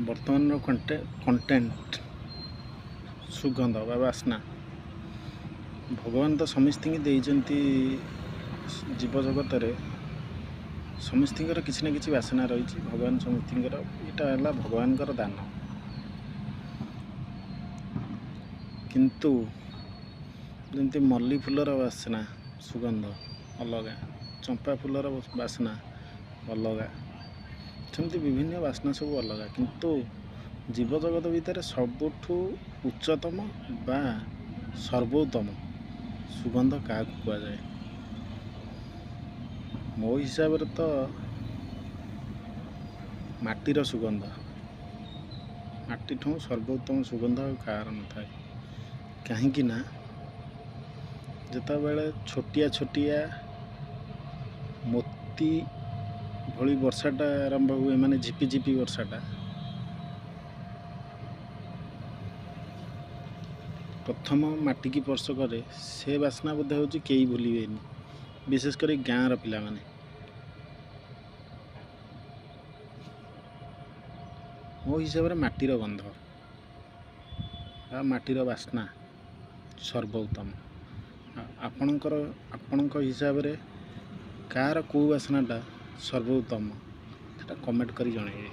ବର୍ତ୍ତମାନର କଣ୍ଟେଣ୍ଟ ସୁଗନ୍ଧ ବା ବାସ୍ନା ଭଗବାନ ତ ସମସ୍ତଙ୍କୁ ଦେଇଛନ୍ତି। ଜୀବଜଗତରେ ସମସ୍ତଙ୍କର କିଛି ନା କିଛି ବାସନା ରହିଛି। ଭଗବାନ ସମସ୍ତଙ୍କର ଏଇଟା ହେଲା ଭଗବାନଙ୍କର ଦାନ। କିନ୍ତୁ ଯେମିତି ମଲ୍ଲି ଫୁଲର ବାସ୍ନା ସୁଗନ୍ଧ ଅଲଗା, ଚମ୍ପା ଫୁଲର ବାସ୍ନା ଅଲଗା, ସେମିତି ବିଭିନ୍ନ ବାସ୍ନା ସବୁ ଅଲଗା। କିନ୍ତୁ ଜୀବଜଗତ ଭିତରେ ସବୁଠୁ ଉଚ୍ଚତମ ବା ସର୍ବୋତ୍ତମ ସୁଗନ୍ଧ କାହାକୁ କୁହାଯାଏ? ମୋ ହିସାବରେ ତ ମାଟିର ସୁଗନ୍ଧ। ମାଟିଠୁ ସର୍ବୋତ୍ତମ ସୁଗନ୍ଧ ଆଉ କାହାର ନଥାଏ। କାହିଁକି ନା ଯେତେବେଳେ ଛୋଟିଆ ଛୋଟିଆ ମୋତି ଭଳି ବର୍ଷାଟା ଆରମ୍ଭ ହୁଏ, ମାନେ ଝିପିଝିପି ବର୍ଷାଟା ପ୍ରଥମ ମାଟିକି ସ୍ପର୍ଶ କରେ, ସେ ବାସ୍ନା ବୋଧେ ହେଉଛି କେହି ଭୁଲିବେନି, ବିଶେଷ କରି ଗାଁର ପିଲାମାନେ। ମୋ ହିସାବରେ ମାଟିର ଗନ୍ଧ ବା ମାଟିର ବାସ୍ନା ସର୍ବୋତ୍ତମ। ଆପଣଙ୍କ ହିସାବରେ କାହାର କେଉଁ ବାସ୍ନାଟା ସର୍ବୋତ୍ତମ, ସେଟା କମେଣ୍ଟ କରି ଜଣାଇବେ।